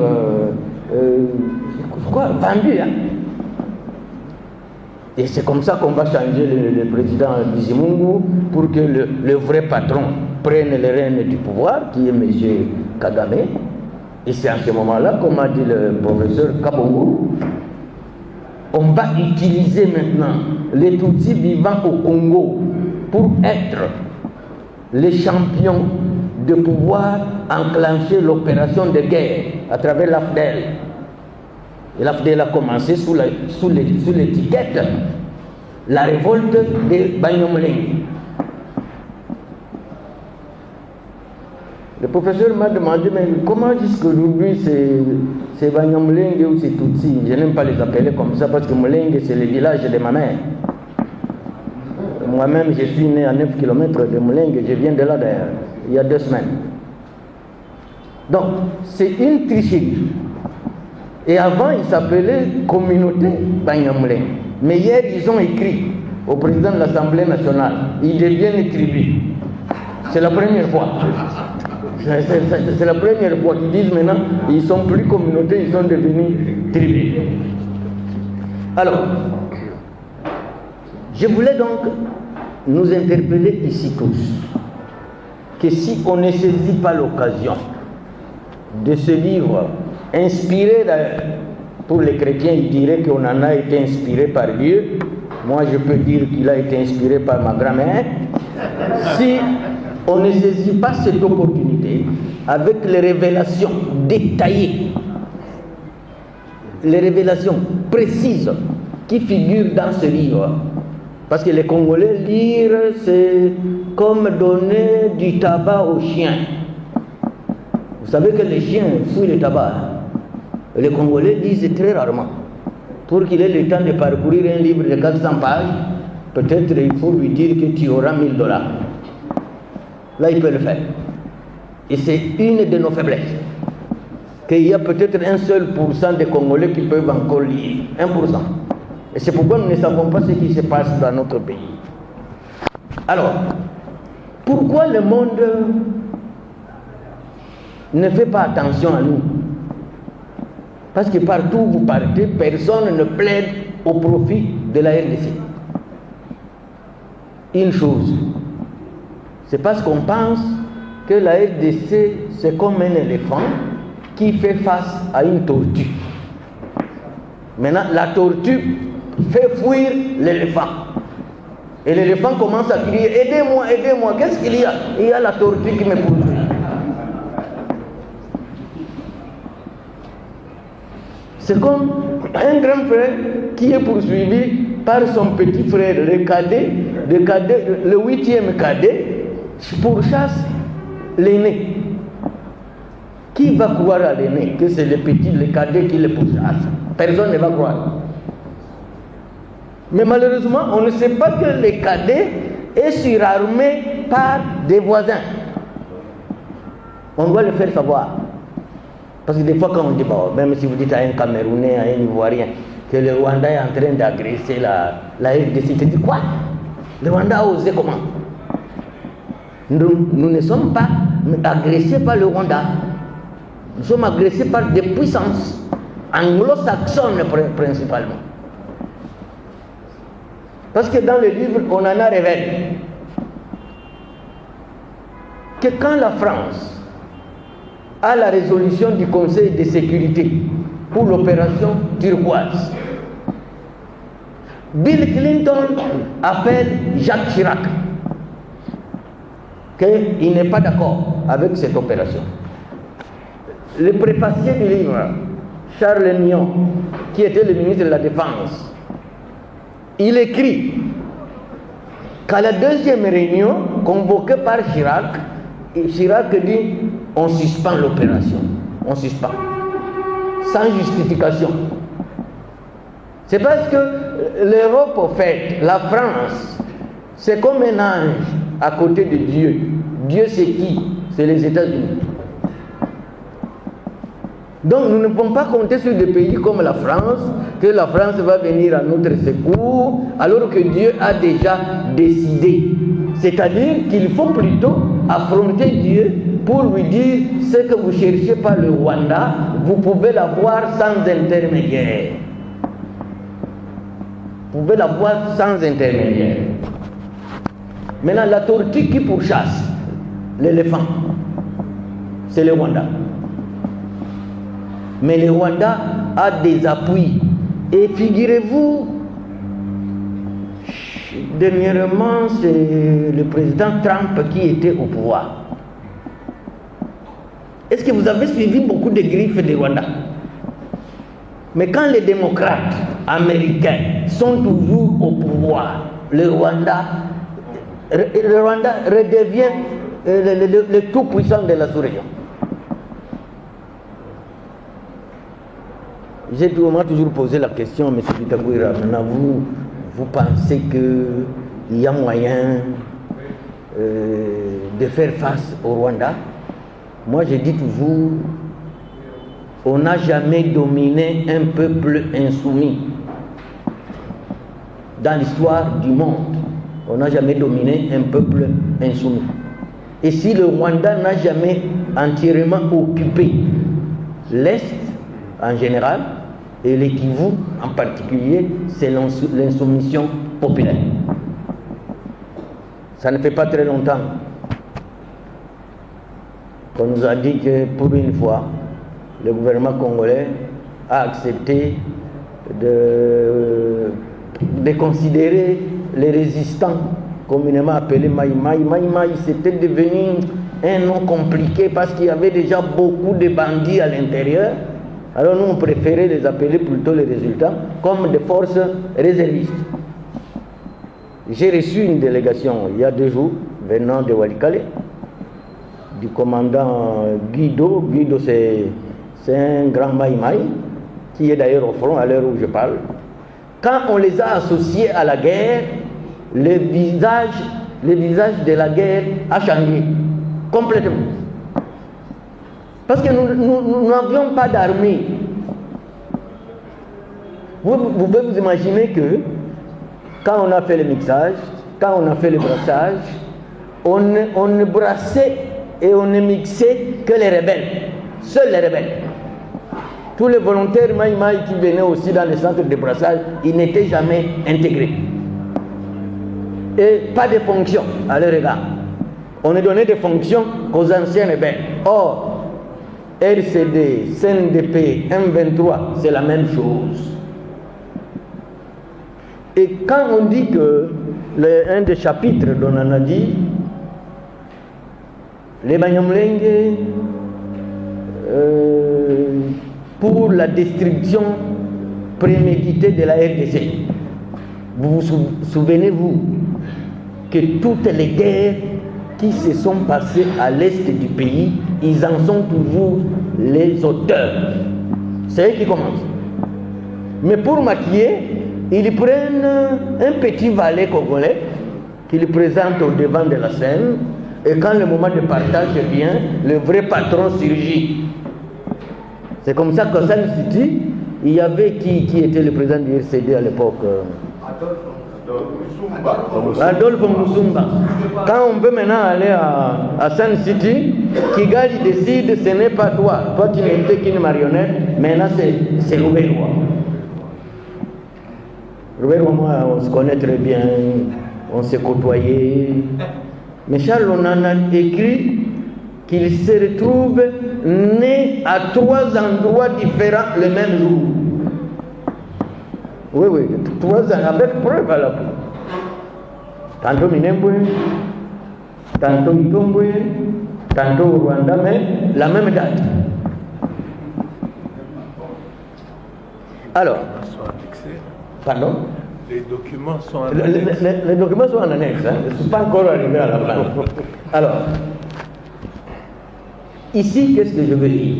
vendu. Hein? Et c'est comme ça qu'on va changer le président Bizimungu pour que le vrai patron prenne les rênes du pouvoir, qui est M. Kagame. Et c'est à ce moment-là, comme a dit le professeur Kabongo, on va utiliser maintenant les Tutsis vivant au Congo pour être les champions de pouvoir enclencher l'opération de guerre à travers l'AFDEL. Et l'AFDEL a commencé sous l'étiquette la révolte de Banyamulenge. Le professeur m'a demandé, mais comment jusqu'aujourd'hui c'est Banyamulenge ou c'est Tutsi? Je n'aime pas les appeler comme ça parce que Mulenge c'est le village de ma mère. Moi-même je suis né à 9 km de Mulenge, je viens de là d'ailleurs, il y a 2 semaines. Donc c'est une tricherie. Et avant il s'appelait communauté Banyamulenge. Mais hier ils ont écrit au président de l'Assemblée nationale, ils deviennent tribus. C'est la première fois. C'est la première fois qu'ils disent maintenant, ils sont plus communautés, ils sont devenus tribus. Alors, je voulais donc nous interpeller ici tous, que si on ne saisit pas l'occasion de ce livre, inspiré d'ailleurs, pour les chrétiens, ils diraient qu'on en a été inspiré par Dieu. Moi, je peux dire qu'il a été inspiré par ma grand-mère. Si on ne saisit pas cette opportunité avec les révélations détaillées, les révélations précises qui figurent dans ce livre, parce que les Congolais lire, c'est comme donner du tabac aux chiens. Vous savez que les chiens fouillent le tabac. Les Congolais lisent très rarement. Pour qu'il ait le temps de parcourir un livre de 400 pages, peut-être il faut lui dire que tu auras $1000. Là, il peut le faire. Et c'est une de nos faiblesses. Qu'il y a peut-être un seul % des Congolais qui peuvent encore lire. 1%. Et c'est pourquoi nous ne savons pas ce qui se passe dans notre pays. Alors, pourquoi le monde ne fait pas attention à nous? Parce que partout où vous partez, personne ne plaide au profit de la RDC. Une chose, c'est parce qu'on pense que la RDC, c'est comme un éléphant qui fait face à une tortue. Maintenant, la tortue fait fuir l'éléphant. Et l'éléphant commence à crier, aidez-moi, aidez-moi. Qu'est-ce qu'il y a? Il y a la tortue qui me poursuit. C'est comme un grand frère qui est poursuivi par son petit frère, le 8e cadet, pourchasse l'aîné. Qui va croire à l'aîné que c'est le petit, le cadet qui le pourchasse? Personne ne va croire. Mais malheureusement, on ne sait pas que le cadet est surarmé par des voisins. On doit le faire savoir. Parce que des fois, quand on dit, bon, même si vous dites à un Camerounais, à un Ivoirien, que le Rwanda est en train d'agresser la RDC, tu dis quoi? Le Rwanda a osé comment? Nous ne sommes pas agressés par le Rwanda. Nous sommes agressés par des puissances anglo-saxonnes principalement. Parce que dans le livre, on en a révélé que quand la France a la résolution du Conseil de sécurité pour l'opération turquoise, Bill Clinton appelle Jacques Chirac qu'il n'est pas d'accord avec cette opération. Le préfacier du livre, Charles Mignon, qui était le ministre de la Défense, il écrit qu'à la deuxième réunion convoquée par Chirac, Chirac dit on suspend l'opération, on suspend, sans justification. C'est parce que l'Europe, au fait, la France, c'est comme un ange à côté de Dieu. Dieu, c'est qui? C'est les États-Unis. Donc nous ne pouvons pas compter sur des pays comme la France, que la France va venir à notre secours, alors que Dieu a déjà décidé. C'est-à-dire qu'il faut plutôt affronter Dieu pour lui dire ce que vous cherchez par le Rwanda, vous pouvez l'avoir sans intermédiaire. Vous pouvez l'avoir sans intermédiaire. Maintenant, la tortue qui pourchasse l'éléphant, c'est le Rwanda. Mais le Rwanda a des appuis. Et figurez-vous, dernièrement, c'est le président Trump qui était au pouvoir. Est-ce que vous avez suivi beaucoup de griffes de Rwanda? Mais quand les démocrates américains sont toujours au pouvoir, le Rwanda redevient le tout puissant de la sous-région. J'ai toujours posé la question, M. Bitangouira, maintenant vous pensez qu'il y a moyen de faire face au Rwanda? Moi je dis toujours, on n'a jamais dominé un peuple insoumis. Dans l'histoire du monde, on n'a jamais dominé un peuple insoumis. Et si le Rwanda n'a jamais entièrement occupé l'Est en général, et le Kivu en particulier, c'est l'insoumission populaire. Ça ne fait pas très longtemps qu'on nous a dit que pour une fois, le gouvernement congolais a accepté de considérer les résistants communément appelés Maï Maï. Maï Maï, c'était devenu un nom compliqué parce qu'il y avait déjà beaucoup de bandits à l'intérieur. Alors nous, on préférait les appeler plutôt les résultats comme des forces réservistes. J'ai reçu une délégation il y a 2 jours venant de Walikale, du commandant Guido. Guido, c'est un grand Maï-Maï qui est d'ailleurs au front à l'heure où je parle. Quand on les a associés à la guerre, le visage de la guerre a changé complètement. Parce que nous n'avions pas d'armée. Vous pouvez vous imaginer que quand on a fait le mixage, quand on a fait le brassage, on ne brassait et on ne mixait que les rebelles, seuls les rebelles. Tous les volontaires Maï-Maï qui venaient aussi dans les centres de brassage, ils n'étaient jamais intégrés. Et pas de fonctions à leur égard. On ne donnait des fonctions qu'aux anciens rebelles. Or, RCD, CNDP, M23, c'est la même chose. Et quand on dit que un des chapitres dont on a dit, les Banyamulenge, pour la destruction préméditée de la RDC, vous vous souvenez-vous que toutes les guerres qui se sont passés à l'est du pays, ils en sont toujours les auteurs. C'est eux qui commencent. Mais pour maquiller, ils prennent un petit valet congolais qu'ils présentent au devant de la scène, et quand le moment de partage vient, le vrai patron surgit. C'est comme ça qu'à Sun City, il y avait qui était le président du RCD à l'époque? Adolphe Musumba. Quand on veut maintenant aller à Sun City, Kigali décide, ce n'est pas toi. Toi, tu n'étais qu'une marionnette. Maintenant, c'est Roubaix-Roi. Roubaix-Roi, moi, on se connaît très bien. On s'est côtoyé. Mais Charles, on en a écrit qu'il se retrouve né à 3 endroits différents le même jour. Oui, 3 ans, avec preuve à la peau. Tantôt Minembwe, tantôt Itombwe, tantôt au Rwanda, mais la même date. Alors, pardon? Les documents sont en annexe. Les documents sont en annexe, hein? Je ne suis pas encore arrivé à la fin. Alors, ici, qu'est-ce que je veux dire?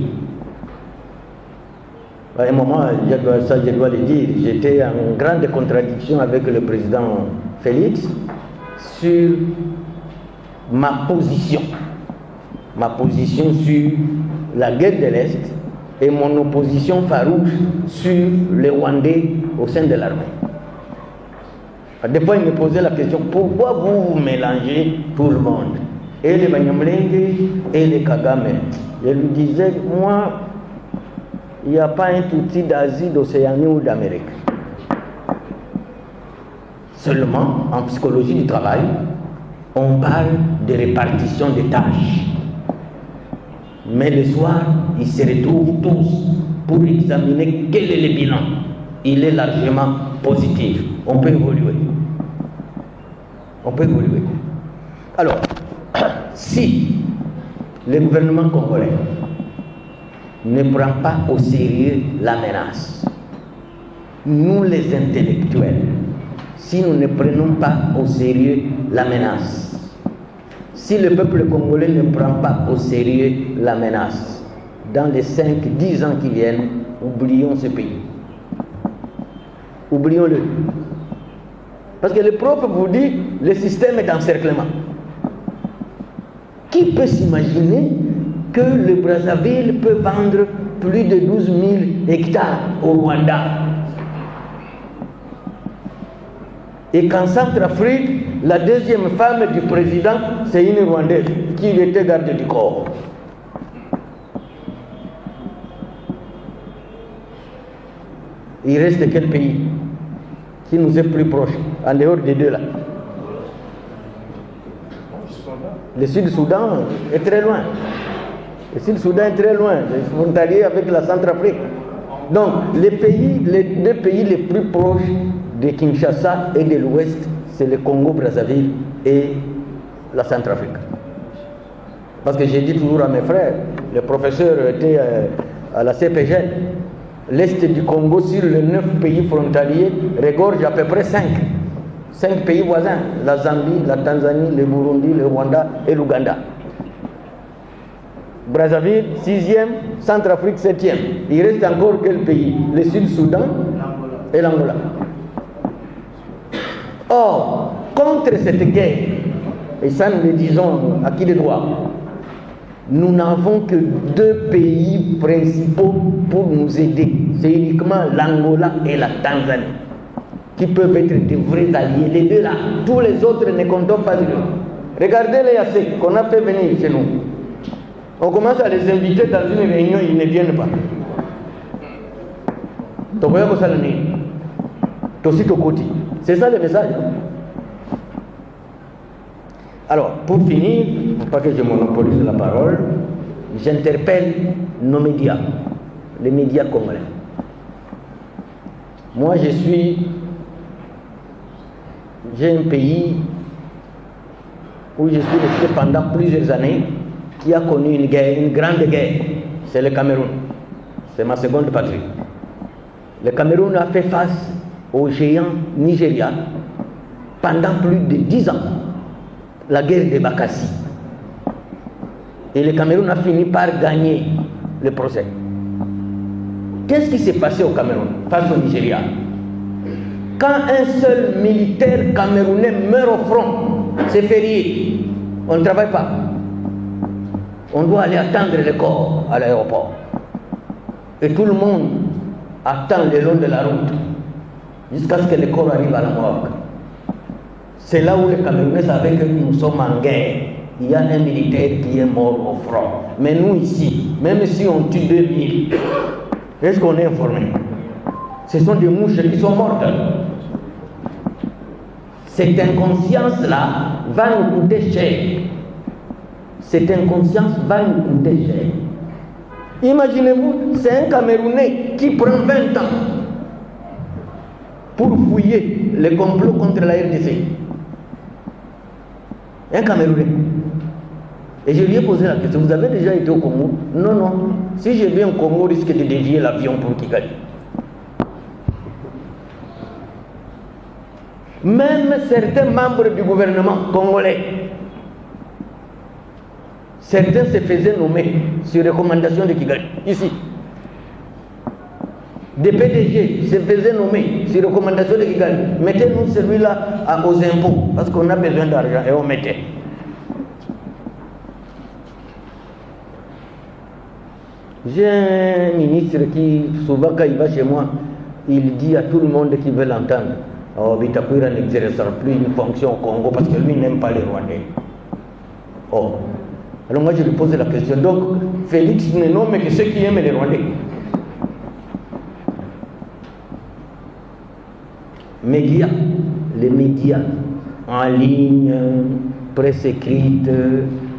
À un moment, je dois le dire, j'étais en grande contradiction avec le président Félix sur ma position sur la guerre de l'Est et mon opposition farouche sur les Rwandais au sein de l'armée. Des fois, il me posait la question, pourquoi vous mélangez tout le monde? Et les Banyamulenge et les Kagame. Je lui disais, moi, il n'y a pas un Tutsi d'Asie, d'Océanie ou d'Amérique. Seulement, en psychologie du travail, on parle de répartition des tâches. Mais le soir, ils se retrouvent tous pour examiner quel est le bilan. Il est largement positif. On peut évoluer. Alors, si le gouvernement congolais ne prend pas au sérieux la menace, nous les intellectuels, si nous ne prenons pas au sérieux la menace, si le peuple congolais ne prend pas au sérieux la menace, dans les 5-10 ans qui viennent, oublions ce pays. Oublions-le. Parce que le prof vous dit, le système d'encerclement. Qui peut s'imaginer que le Brazzaville peut vendre plus de 12 000 hectares au Rwanda? Et qu'en Centrafrique, la deuxième femme du président, c'est une Rwandaise qui était garde du corps. Il reste quel pays qui nous est plus proche, en dehors des deux là? Le Sud-Soudan est très loin. Le Sud-Soudan est très loin, les frontaliers avec la Centrafrique. Donc, les deux pays les plus proches de Kinshasa et de l'Ouest, c'est le Congo-Brazzaville et la Centrafrique. Parce que j'ai dit toujours à mes frères, le professeur était à la CPGL, l'Est du Congo sur les 9 pays frontaliers regorge à peu près 5 pays voisins, la Zambie, la Tanzanie, le Burundi, le Rwanda et l'Ouganda. Brazzaville, 6e, Centrafrique, 7e. Il reste encore quel pays? Le Sud-Soudan et l'Angola. Or, contre cette guerre, et ça nous le disons à qui de droit, nous n'avons que 2 pays principaux pour nous aider. C'est uniquement l'Angola et la Tanzanie qui peuvent être de vrais alliés. Les deux là, tous les autres ne comptent pas sur eux. Regardez les AC qu'on a fait venir chez nous. On commence à les inviter dans une réunion, ils ne viennent pas. C'est ça le message. Alors, pour finir, pour pas que je monopolise la parole, j'interpelle nos médias, les médias congolais. Moi, j'ai un pays où je suis resté pendant plusieurs années, qui a connu une guerre, une grande guerre. C'est le Cameroun. C'est ma seconde patrie. Le Cameroun a fait face au géant Nigeria pendant plus de 10 ans. La guerre de Bakassi. Et le Cameroun a fini par gagner le procès. Qu'est-ce qui s'est passé au Cameroun face au Nigeria? Quand un seul militaire camerounais meurt au front, c'est férié. On ne travaille pas. On doit aller attendre le corps à l'aéroport. Et tout le monde attend le long de la route jusqu'à ce que le corps arrive à la morgue. C'est là où les Camerounais savaient que nous sommes en guerre. Il y a un militaire qui est mort au front. Mais nous ici, même si on tue 2000, est-ce qu'on est informé? Ce sont des mouches qui sont mortes. Cette inconscience-là va nous coûter cher. Cette inconscience va nous coûter cher. Imaginez-vous, c'est un Camerounais qui prend 20 ans pour fouiller les complots contre la RDC. Un Camerounais. Et je lui ai posé la question, vous avez déjà été au Congo? Non, non. Si je viens au Congo, risque de dévier l'avion pour Kigali. Même certains membres du gouvernement congolais, certains se faisaient nommer sur recommandation de Kigali, ici. Des PDG se faisaient nommer sur recommandation de Kigali. Mettez-nous celui-là aux impôts, parce qu'on a besoin d'argent, et on mettait. J'ai un ministre qui, souvent quand il va chez moi, il dit à tout le monde qui veut l'entendre, oh, Bitakwira n'exercera plus une fonction au Congo parce que lui n'aime pas les Rwandais. Oh. Alors moi je lui pose la question, donc Félix ne nomme que ceux qui aiment les Rwandais. Médias, les médias en ligne, presse écrite,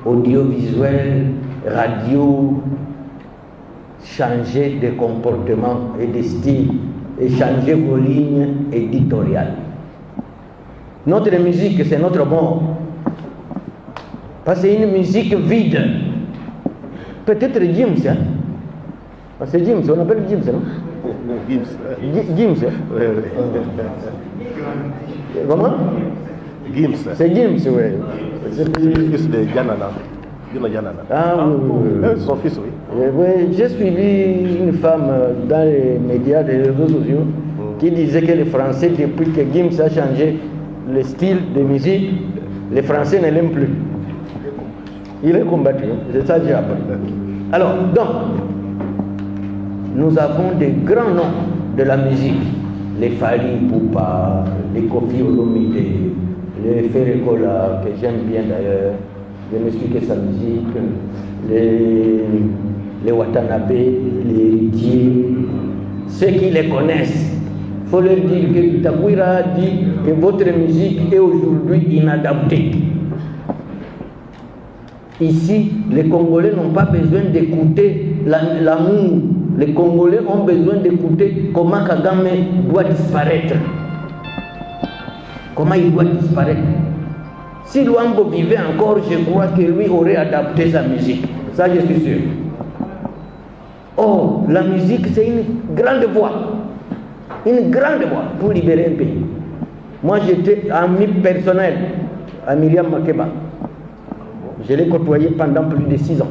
audiovisuel, radio, changer de comportement et de style et changer vos lignes éditoriales. Notre musique, c'est notre mort. Parce que c'est une musique vide. Peut-être Gims, hein? Parce que Gims, on appelle Gims, non? Gims, hein? Oui, oui. Comment? Gims. C'est Gims, oui. C'est le fils de Yanana. Ah oui. Son fils, oui. Oui, j'ai suivi une femme dans les médias, les réseaux sociaux, qui disait que les Français, depuis que Gims a changé le style de musique, les Français ne l'aiment plus. Il est combattu, c'est ça que j'ai appris. Alors, donc, nous avons des grands noms de la musique. Les Fali Poupa, les Kofi Olomide, les Ferrekola, que j'aime bien d'ailleurs. Je m'explique sa musique, les Watanabe, les héritiers, ceux qui les connaissent. Il faut leur dire que Bitakwira dit que votre musique est aujourd'hui inadaptée. Ici, les Congolais n'ont pas besoin d'écouter l'amour. Les Congolais ont besoin d'écouter comment Kagame doit disparaître. Comment il doit disparaître. Si Luambo vivait encore, je crois que lui aurait adapté sa musique. Ça, je suis sûr. Oh, la musique, c'est une grande voix. Une grande voix pour libérer un pays. Moi, j'étais ami personnel à Myriam Makeba. Je l'ai côtoyée pendant plus de 6 ans.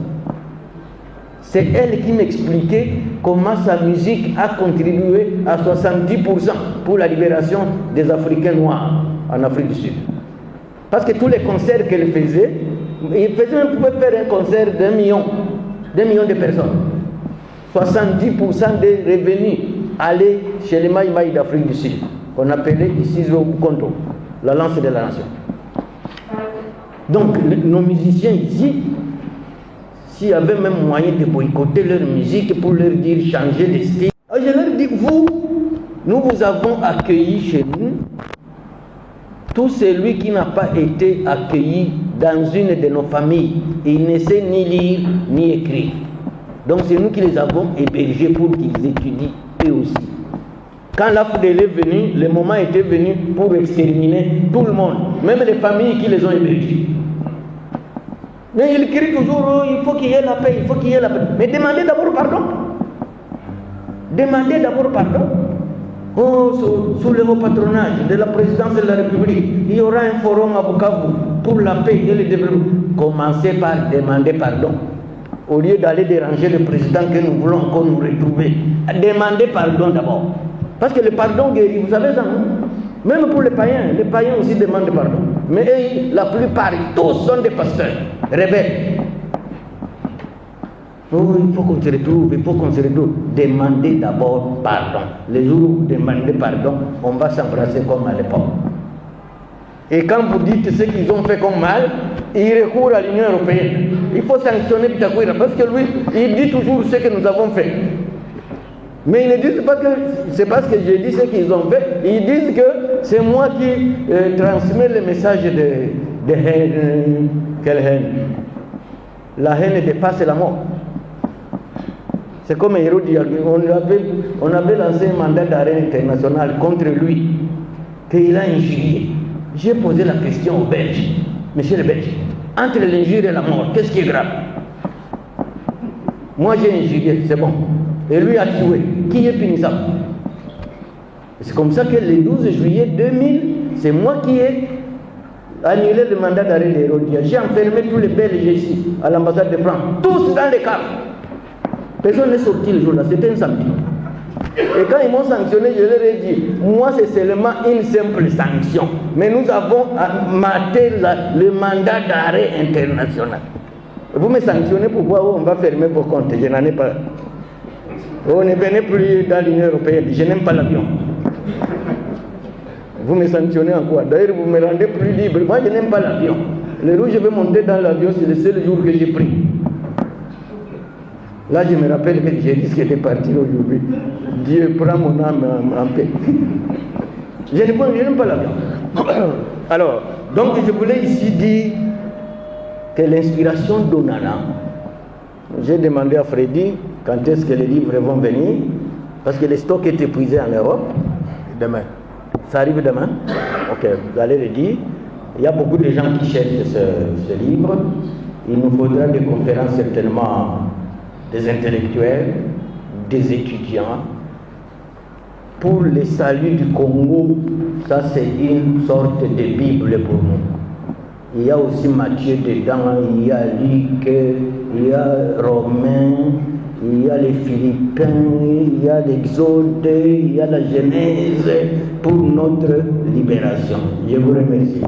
C'est elle qui m'expliquait comment sa musique a contribué à 70% pour la libération des Africains noirs en Afrique du Sud. Parce que tous les concerts qu'elle faisait, il pouvait faire un concert d'1 million de personnes. 70% des revenus allaient chez les Maïmaï d'Afrique du Sud, qu'on appelait ici Zobukonto, la lance de la nation. Donc, nos musiciens ici, s'il y avait même moyen de boycotter leur musique pour leur dire changer de style, je leur dis, nous vous avons accueillis chez nous. Tout celui qui n'a pas été accueilli dans une de nos familles, il ne sait ni lire ni écrire. Donc c'est nous qui les avons hébergés pour qu'ils étudient eux aussi. Quand l'AFDL est venu, le moment était venu pour exterminer tout le monde, même les familles qui les ont hébergés. Mais ils crient toujours, oh, il faut qu'il y ait la paix, il faut qu'il y ait la paix. Mais demandez d'abord pardon. Demandez d'abord pardon. sous le haut patronage de la présidence de la République, il y aura un forum à Bukavu pour la paix et le développement. Commencez par demander pardon. Au lieu d'aller déranger le président que nous voulons encore nous retrouver, demandez pardon d'abord. Parce que le pardon guérit, vous savez ça, non? Même pour les païens aussi demandent pardon. Mais eux, la plupart, tous sont des pasteurs, rebelles. Oh, il faut qu'on se retrouve, Demandez d'abord pardon. Les jours où vous demandez pardon, on va s'embrasser comme à l'époque. Et quand vous dites ce qu'ils ont fait comme mal, ils recourent à l'Union européenne. Il faut sanctionner Bitakwira parce que lui, il dit toujours ce que nous avons fait. Mais ils ne disent pas que c'est parce que j'ai dit ce qu'ils ont fait, ils disent que c'est moi qui transmets le message de haine. Quelle haine? La haine dépasse la mort. C'est comme Hérode, on avait lancé un mandat d'arrêt international contre lui, qu'il a injurié. J'ai posé la question aux Belges, monsieur le Belge, entre l'injure et la mort, qu'est-ce qui est grave? Moi j'ai injurié, c'est bon. Et lui a tué. Qui est punissable? C'est comme ça que le 12 juillet 2000, c'est moi qui ai annulé le mandat d'arrêt d'Hérodia. J'ai enfermé tous les Belges ici, à l'ambassade de France, tous dans les caves. Personne n'est sorti le jour-là, c'était un samedi. Et quand ils m'ont sanctionné, je leur ai dit, moi c'est seulement une simple sanction. Mais nous avons maté le mandat d'arrêt international. Vous me sanctionnez pour voir où on va fermer vos comptes. Je n'en ai pas. Vous ne venez plus dans l'Union européenne, je n'aime pas l'avion. Vous me sanctionnez en quoi? D'ailleurs, vous me rendez plus libre. Moi, je n'aime pas l'avion. Le jour où je vais monter dans l'avion, c'est le seul jour que j'ai pris. Là, je me rappelle que j'ai risqué de partir aujourd'hui. Dieu prend mon âme en paix. Je n'aime pas l'avion. Alors, donc je voulais ici dire que l'inspiration d'Onana, j'ai demandé à Freddy quand est-ce que les livres vont venir, parce que le stock est épuisé en Europe. Demain. Ça arrive demain? Ok, vous allez le dire. Il y a beaucoup de gens qui cherchent ce livre. Il nous faudra des conférences certainement, des intellectuels, des étudiants. Pour le salut du Congo, ça c'est une sorte de Bible pour nous. Il y a aussi Matthieu dedans, il y a Luc, il y a Romain, il y a les Philippiens, il y a l'Exode, il y a la Genèse pour notre libération. Je vous remercie.